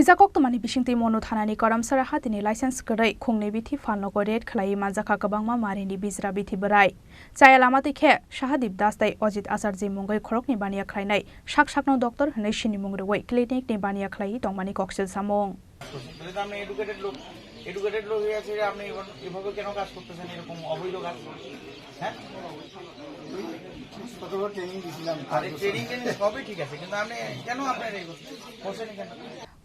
Huija koktomani bisingti monu thanani karamsara hatini license grai khungni bithi falnogo red Khlaijakha kabangma marini bijra bithi berai chaya lamati khe Shahadip Das dai Ojit Asarji mungai khorokni bania khlainai shak-shakno doctor hnai Chini mungroi clinic ni bania khlai tongmani koksil samong educated লোক হয়ে আছে আপনি এভাবে কেন কাজ করতেছেন এরকম অবৈধ কাজ হ্যাঁ কতবার ট্রেনিং দিছিলাম আরে ট্রেনিং সবই ঠিক আছে কিন্তু আপনি কেন আপনার এই করছেন কেন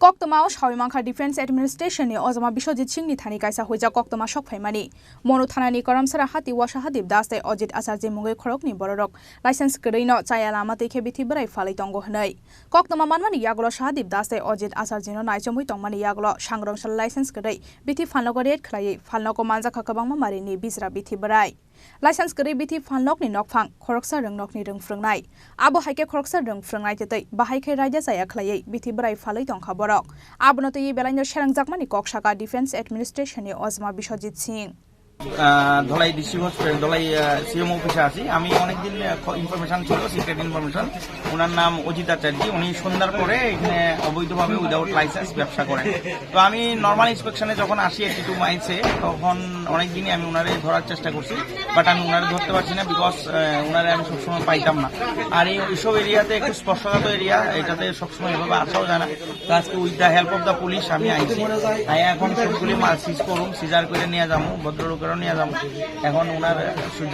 Koktoma Shawimangkha Defense Administration ni Ozama Bishojit Singni Thani Kaisa Huija Koktoma Shokphaimani Monu Thanani Karamsara Hati wa Shahadip Das dai Ojit Asarji mungai khorokni bororok license greino chaya lama te khebithi berai falai tongo hnai Koktoma manmani yaglo Shahadip Das dai Ojit Asarji no naichamui tongmani yaglo sangrongsal license grei bithi falnogo red khlai falnogo Khlaijakha kabangma marini bijra bithi berai License gari bithi falnokni nokphang khoroksa rongnokni rongfrungnai abo haike khoroksa rongfrungnai tetei bahaike raida jaya khlaiei bithi berai falai tongkha borok abono tei belaino serangjakmani koksaka Defense Administration ni Ozma Bishojit Singh Dhalai DC hospital Dhalai CM অফিসে আছি আমি অনেকদিন information ছিল secret information ওনার নাম অজিত আচার্য উনি সন্ধ্যার পরে এখানে অবৈধভাবে উইদাউট লাইসেন্স ব্যবসা করেন তো আমি নরমাল ইন্সপেকশনে যখন আসি 82 মাইলসে তখন অনেকদিনই আমি ওনারে ধরার চেষ্টা করছি বাট আমি ওনারে ধরতে পারছি না বিকজ ওনারে আমি সবসময় পাইতাম না আর এইসব এরিয়াতে একটু স্পর্শকাত এরিয়া এটাতে সবসময় এভাবে আসাও যায় না তো আজকে with the help of the police আমি আইছি তাই এখন সবগুলি মাল সিজ করুন সিজার করে নিয়ে যাবো ভদ্রলোক এখন ওনার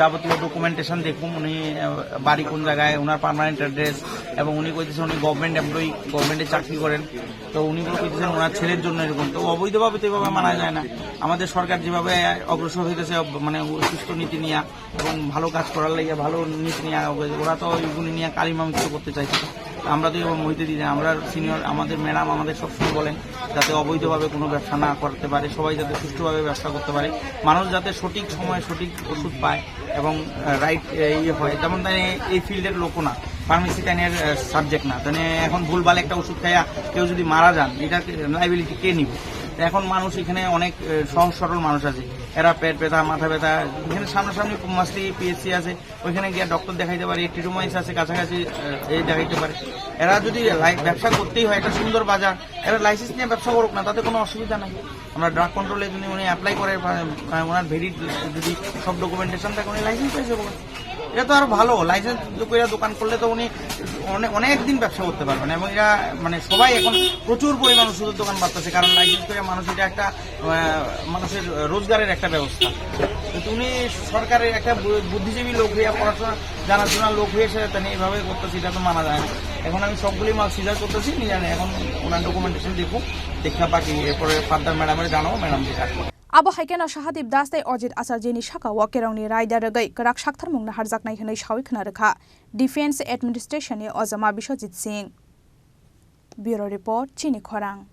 যাবতীয় ডকুমেন্টেশন দেখুন উনি বাড়ি কোন জায়গায় ওনার পার্মানেন্ট অ্যাড্রেস এবং উনি কইতেছেন উনি গভর্নমেন্ট এমপ্লয়ি গভর্নমেন্টে চাকরি করেন তো উনি কইতেছেন ওনার ছেলের জন্য এরকম তো অবৈধভাবে তো এভাবে মানা যায় না আমাদের সরকার যেভাবে অগ্রসর হইতেছে মানে সুস্থ নীতি নিয়ে এবং ভালো কাজ করার লাগে ভালো নীতি নিয়ে ওরা তো ওইগুলি নিয়ে কালিমামিত করতে চাইছে আমরা তো এবার মহিতে দিই আমরা সিনিয়র আমাদের ম্যাডাম আমাদের সবসময় বলেন যাতে অবৈধভাবে কোনো ব্যবসা না করতে পারে সবাই যাতে সুষ্ঠুভাবে ব্যবসা করতে পারে মানুষ যাতে সঠিক সময়ে সঠিক ওষুধ পায় এবং রাইট ইয়ে হয় যেমন এই ফিল্ডের লোকও না ফার্মেসি টাইনের সাবজেক্ট না তাহলে এখন ভুলভাল একটা ওষুধ খাইয়া কেউ যদি মারা যান এটা লাইবিলিটি কে নিবে এখন মানুষ এখানে অনেক সহজ সরল মানুষ আছে এরা পেট ব্যথা মাথা ব্যথা এখানে সামনাসামনি মাসলি পিএসসি আছে ওইখানে গিয়ে ডক্টর দেখাইতে পারে টিরোমাইস আছে কাছাকাছি এই দেখাইতে পারে এরা যদি ব্যবসা করতেই হয় একটা সুন্দর বাজার এরা লাইসেন্স নিয়ে ব্যবসা করুক না তাতে কোনো অসুবিধা নেই আমরা ড্রাগ কন্ট্রোলে যদি উনি অ্যাপ্লাই করে ওনার ভেরিড যদি সব ডকুমেন্টেশন থাকে উনি লাইসেন্স পেয়ে যাবো এটা তো আরো ভালো লাইসেন্স করে দোকান করলে তো উনি অনেক দিন ব্যবসা করতে পারবেন এবং এরা মানে সবাই এখন প্রচুর পরিমাণ ওষুধের দোকান বাড়তেছে কারণ লাইসেন্স করে মানুষ এটা একটা মানুষের রোজগারের একটা ব্যবস্থা উনি সরকারের একটা বুদ্ধিজীবী লোক হয়ে পড়াশোনা জানাশোনার লোক হয়ে সেটা এইভাবে করতেছি এটা তো মানা যায় না এখন আমি সবগুলি মাল সিজার করতেছি নিয়ে জানি এখন ওনার ডকুমেন্টেশন দেখুন দেখা বাকি এরপরে ফার্দার ম্যাডামের জানাবো ম্যাডাম যে কাজ করে Abo haikena Shahadip Das dai Ojit Asarji ni shaka wakerongni raida ragai karak shakthar mungna harjaknai hnai shawi khna rakha Defense Administration ni Ozama Bishojit Singh Bureau Report Chini Khorang